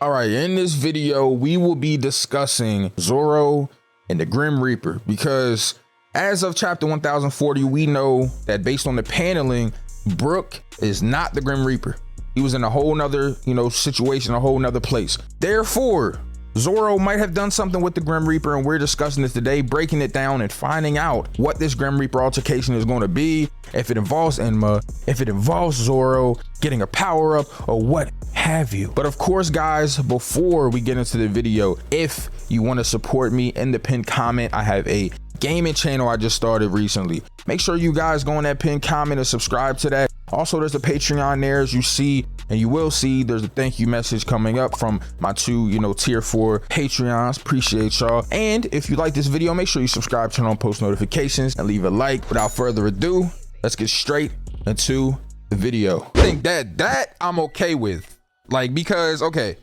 All right, in this video, we will be discussing Zoro and the Grim Reaper because as of chapter 1040, we know that based on the paneling, Brook is not the Grim Reaper. He was in a whole nother, situation, a whole nother place. Therefore, Zoro might have done something with the Grim Reaper, and we're discussing this today, breaking it down and finding out what this Grim Reaper altercation is going to be, if it involves Enma, if it involves Zoro getting a power up, or what have you. But of course, guys, before we get into the video, if you want to support me, in the pinned comment, I have a gaming channel I just started recently. Make sure you guys go in that pinned comment and subscribe to that. Also, there's a Patreon there, as you see, and you will see there's a thank you message coming up from my two, tier 4 Patreons. Appreciate y'all. And if you like this video, make sure you subscribe, turn on post notifications, and leave a like. Without further ado, let's get straight into the video. I think that I'm okay with, because okay,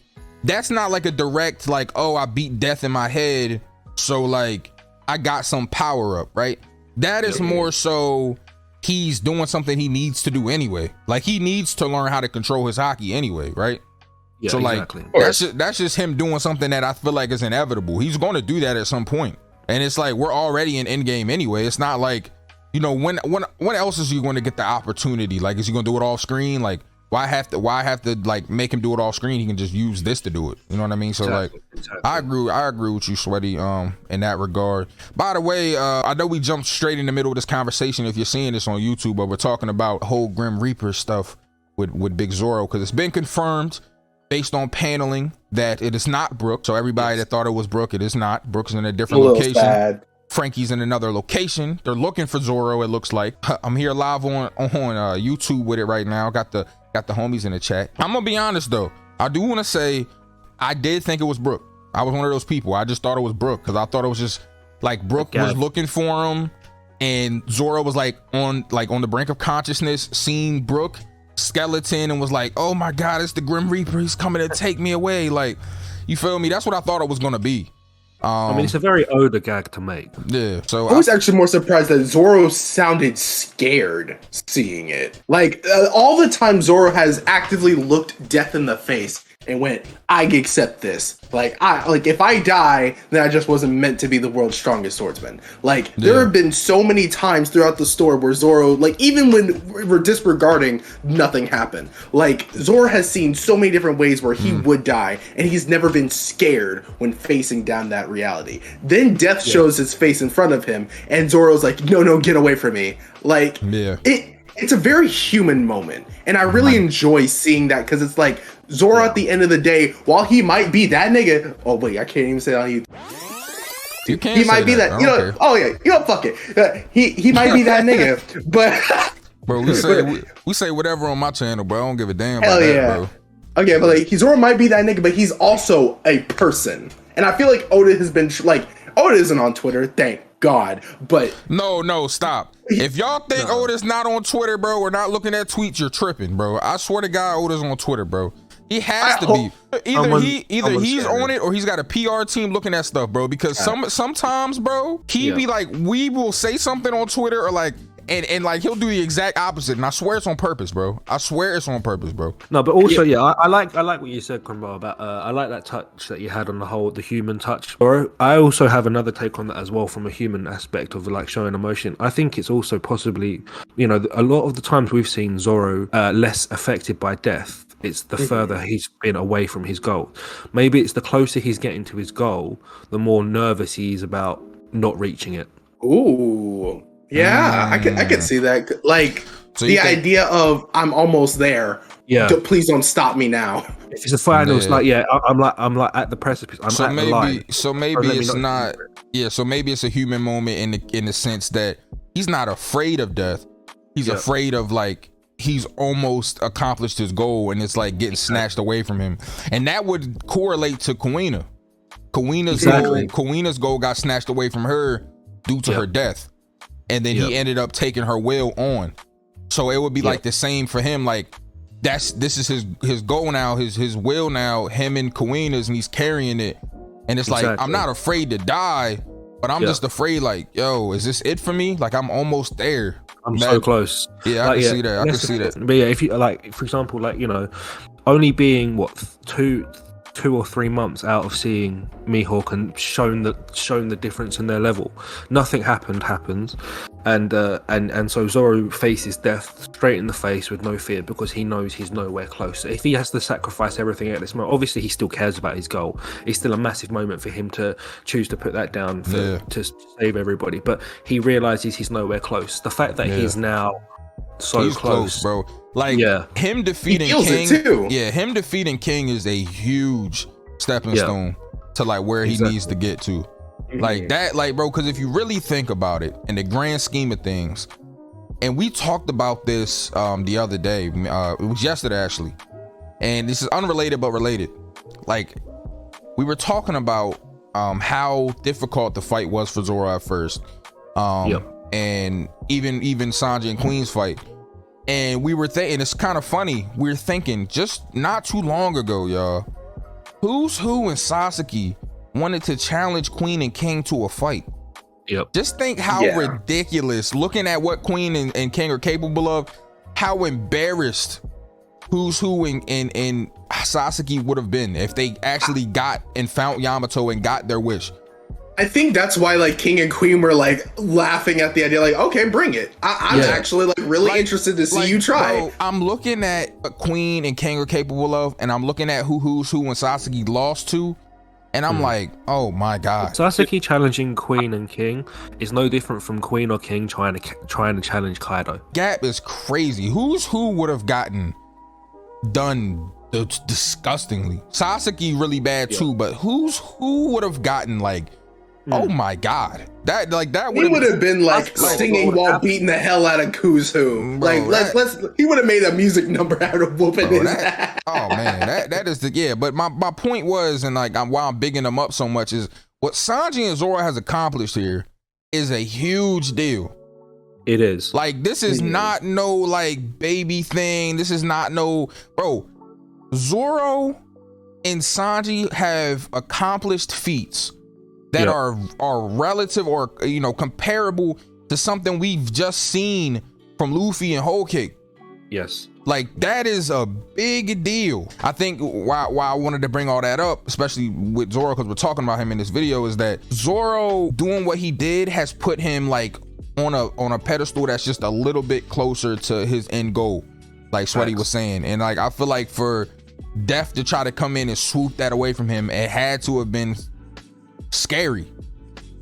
that's not like a direct oh, I beat death in my head, so I got some power up, right? That is more so he's doing something he needs to do anyway. He needs to learn how to control his haki anyway, right? Yeah, so exactly. That's just him doing something that I feel like is inevitable. He's going to do that at some point. And it's we're already in endgame anyway. It's not when else is he going to get the opportunity? Is he going to do it off screen? Why have to make him do it off screen? He can just use this to do it. You know what I mean? So exactly. I agree with you, Sweaty, in that regard. By the way, I know we jumped straight in the middle of this conversation if you're seeing this on YouTube, but we're talking about the whole Grim Reaper stuff with Big Zoro, because it's been confirmed based on paneling that it is not Brook. So everybody that thought it was Brook, it is not. Brook's in a different location. Sad. Frankie's in another location. They're looking for Zoro, it looks like. I'm here live on YouTube with it right now. Got the homies in the chat. I'm gonna be honest though, I do want to say I did think it was Brook. I was one of those people. I just thought it was Brook because I thought it was just Brook was looking for him, and Zoro was on the brink of consciousness, seeing Brook skeleton, and was oh my god, it's the Grim Reaper, he's coming to take me away. You feel me? That's what I thought it was gonna be. I mean, it's a very Oda gag to make. Yeah, so I was actually more surprised that Zoro sounded scared seeing it. All the time Zoro has actively looked death in the face and went, I accept this. If I die, then I just wasn't meant to be the world's strongest swordsman. There have been so many times throughout the story where Zoro, even when we're disregarding, nothing happened. Zoro has seen so many different ways where he would die, and he's never been scared when facing down that reality. Then death shows his face in front of him, and Zoro's no, get away from me. It's a very human moment, and I really enjoy seeing that, because it's Zoro at the end of the day, while he might be that nigga, oh wait, I can't even say that on YouTube. You can't. He might be that, oh yeah, fuck it. He might be that nigga, but bro, we say whatever on my channel, bro. I don't give a damn about that, bro. Okay, but Zoro might be that nigga, but he's also a person, and I feel like Oda has been Oda isn't on Twitter, thank God, but no, stop. If y'all think Oda's not on Twitter, bro, or not looking at tweets, you're tripping, bro. I swear to God, Oda's on Twitter, bro. He has to be. Either he's on it, or he's got a PR team looking at stuff, bro. Because sometimes, bro, he be we will say something on Twitter, or and he'll do the exact opposite, and I swear it's on purpose, bro. I swear it's on purpose, bro. No, but also, I like what you said, Cromwell, about I like that touch that you had on the human touch. Or I also have another take on that as well, from a human aspect of showing emotion. I think it's also possibly, a lot of the times we've seen Zoro less affected by death. It's the further he's been away from his goal. Maybe it's the closer he's getting to his goal, the more nervous he is about not reaching it. Ooh. Yeah, I could see that. So the idea of I'm almost there. Yeah. Please don't stop me now. If it's a final, it's I'm at the precipice. I'm at the line. So maybe it's not. Yeah. So maybe it's a human moment in the sense that he's not afraid of death. He's afraid of he's almost accomplished his goal, and it's getting snatched away from him. And that would correlate to Kuina. Kuina's goal got snatched away from her due to her death. And then he ended up taking her will on. So it would be the same for him. This is his goal now, his will now, him and Kuina's, and he's carrying it. And it's I'm not afraid to die, but I'm just afraid yo, is this it for me? I'm almost there. I'm so close. Yeah, I can see that. I can see that. But yeah, if you for example, only being 2 or 3 months out of seeing Mihawk and shown the difference in their level. Nothing happens, and so Zoro faces death straight in the face with no fear because he knows he's nowhere close. If he has to sacrifice everything at this moment, obviously he still cares about his goal. It's still a massive moment for him to choose to put that down to save everybody, but he realizes he's nowhere close. The fact that he's now he's close, bro. Like him defeating King, him defeating King is a huge stepping stone to like where he needs to get to. Like that, like bro, because if you really think about it in the grand scheme of things, and we talked about this the other day, it was yesterday actually, and this is unrelated but related. Like we were talking about how difficult the fight was for Zoro at first, and even Sanji and Queen's fight. And we were thinking, it's kind of funny, we were thinking just not too long ago, y'all, who's who in Sasaki wanted to challenge Queen and King to a fight. Just think how ridiculous, looking at what Queen and King are capable of, how embarrassed who's who in Sasaki would have been if they actually got and found Yamato and got their wish. I think that's why like King and Queen were like laughing at the idea, like, okay, bring it. I'm actually like really interested to see you try. Bro, I'm looking at what Queen and King are capable of, and I'm looking at who's who when Sasaki lost to, and I'm like, oh my god. Sasaki challenging Queen and King is no different from Queen or King trying to challenge Kaido. Gap is crazy. Who's who would have gotten done disgustingly. Sasaki really bad too, but who would have gotten like, oh my god, that would have been like singing while beating the hell out of Who's Who. Like he would have made a music number out of whooping his ass. Oh man, that is the But my point was, and like why I'm bigging them up so much, is what Sanji and Zoro has accomplished here is a huge deal. It is. Like this is not no like baby thing. This is not no bro. Zoro and Sanji have accomplished feats that are relative or comparable to something we've just seen from Luffy and Whole Cake. Yes. Like that is a big deal. I think why I wanted to bring all that up, especially with Zoro, because we're talking about him in this video, is that Zoro doing what he did has put him like on a pedestal that's just a little bit closer to his end goal, like Sweaty was saying. And like I feel like for Death to try to come in and swoop that away from him, it had to have been scary.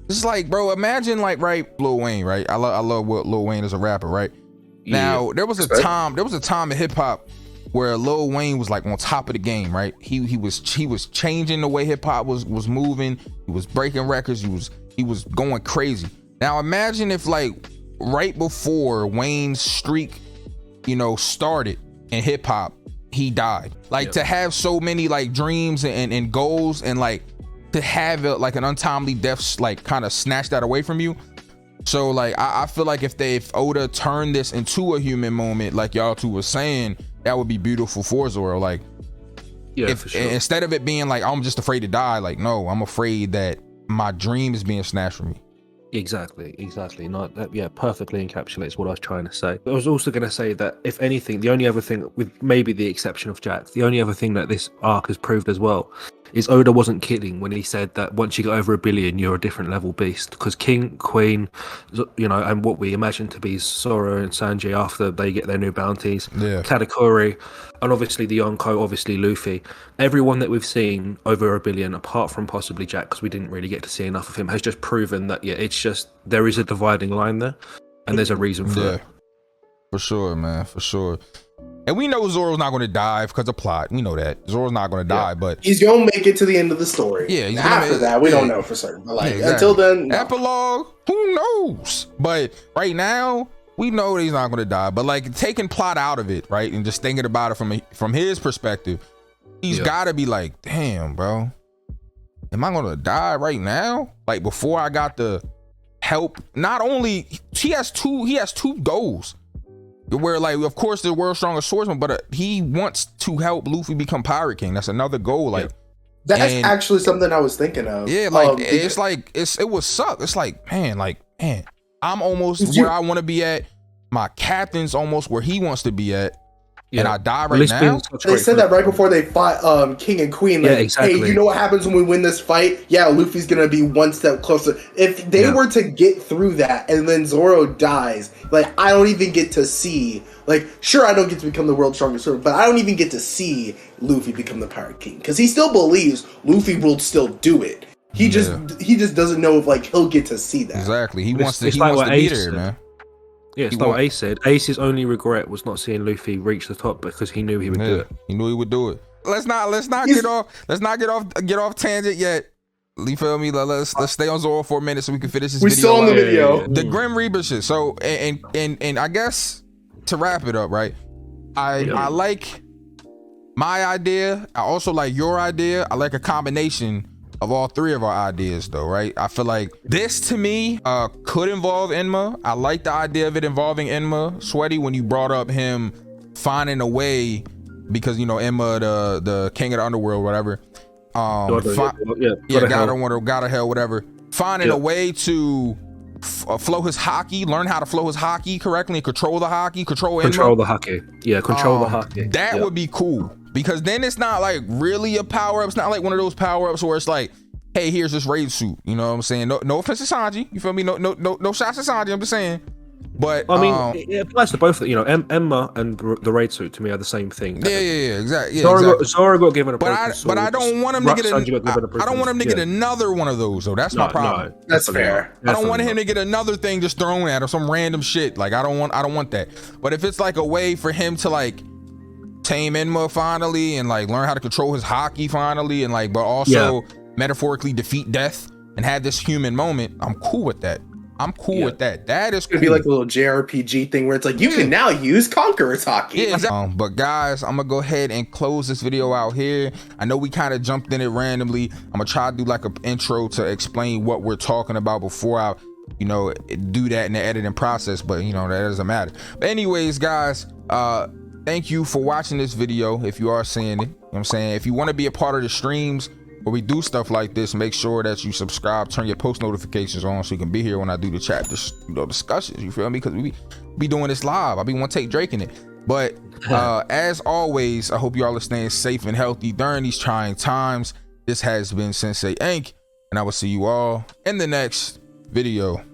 It's like, bro, imagine like, right, Lil Wayne, right? I love what Lil Wayne is a rapper, right? Now there was a time in hip hop where Lil Wayne was like on top of the game, right? He was changing the way hip hop was moving. He was breaking records. He was going crazy. Now imagine if like right before Wayne's streak, started in hip hop, he died. Like to have so many like dreams and goals, and like to have like an untimely death like kind of snatch that away from you. So like I feel like if Oda turned this into a human moment, like y'all two were saying, that would be beautiful for Zoro. Like for sure. Instead of it being like I'm just afraid to die, like no, I'm afraid that my dream is being snatched from me. Exactly. Not that, perfectly encapsulates what I was trying to say. I was also going to say that if anything, the only other thing, with maybe the exception of Jack, the only other thing that this arc has proved as well is Oda wasn't kidding when he said that once you get over 1 billion, you're a different level beast. Because King, Queen, and what we imagine to be Zoro and Sanji after they get their new bounties, Katakuri, and obviously the Yonko, obviously Luffy, everyone that we've seen over 1 billion, apart from possibly Jack, because we didn't really get to see enough of him, has just proven that it's just there is a dividing line there, and there's a reason for it. For sure, man, for sure. And we know Zoro's not going to die because of plot. We know that Zoro's not going to die, but he's going to make it to the end of the story. Yeah, after that, we don't know for certain. But like until then, no. Epilogue, who knows? But right now, we know that he's not going to die. But like taking plot out of it, right, and just thinking about it from his perspective, he's got to be like, damn, bro, am I going to die right now? Like before I got the help. Not only he has two goals. Where like of course the world's strongest swordsman, but he wants to help Luffy become Pirate King. That's another goal. Like that's actually something I was thinking of. Yeah, like it would suck. It's like man, I'm almost where I want to be at. My captain's almost where he wants to be at, and I die At right least being now. such They great said that friends. right before they fought King and Queen. Like, Yeah, exactly. hey, you know what happens when we win this fight? Yeah, Luffy's gonna be one step closer. If they were to get through that and then Zoro dies, like I don't even get to see. Like, sure, I don't get to become the world's strongest sword, but I don't even get to see Luffy become the Pirate King because he still believes Luffy will still do it. He just doesn't know if like he'll get to see that. Exactly. He wants to. It's He like wants what to be Ace there, said. man. Yeah, it's like what Ace said. Ace's only regret was not seeing Luffy reach the top because he knew he would do it. He knew he would do it. Let's not get off tangent yet. You feel me? Let's stay on Zoro for a minute so we can finish this We video. still on the out. video. The Grim Reaper shit. So and I guess to wrap it up, right? I like my idea. I also like your idea. I like a combination of all three of our ideas though, right? I feel like this to me could involve Enma. I like the idea of it involving Enma. Sweaty, when you brought up him finding a way, because you know Enma, the king of the underworld, whatever. God of hell, whatever. Finding a way to flow his haki, learn how to flow his haki correctly and control the haki, control the haki. Yeah, control the haki. That would be cool. Because then it's not like really a power up. It's not like one of those power ups where it's like, hey, here's this raid suit. You know what I'm saying? No offense to Sanji. You feel me? No shots to Sanji. I'm just saying. But I mean, it applies to both. You know, Enma and the raid suit to me are the same thing. Exactly. Yeah, Zoro got given a broken sword. But I don't want him to get I don't want him to get yeah. another one of those though. That's my problem. No, that's fair. I don't want him to get another thing just thrown at him, some random shit. Like I don't want that. But if it's like a way for him to like tame Enma finally and like learn how to control his haki finally and like but also metaphorically defeat death and have this human moment, I'm cool with that. I'm cool with that. That is cool. It'd be like a little JRPG thing where it's like you can now use Conqueror's haki. Yeah, exactly. But guys, I'm gonna go ahead and close this video out here. I know we kind of jumped in it randomly. I'm gonna try to do like an intro to explain what we're talking about before I, you know, do that in the editing process. But you know that doesn't matter. But anyways, guys, thank you for watching this video. If you are seeing it, you know what I'm saying, if you want to be a part of the streams where we do stuff like this, make sure that you subscribe, turn your post notifications on so you can be here when I do the chat, discussions. You feel me? Because we be doing this live. I be one take Drake in it. But as always, I hope you all are staying safe and healthy during these trying times. This has been Synsei Inc., and I will see you all in the next video.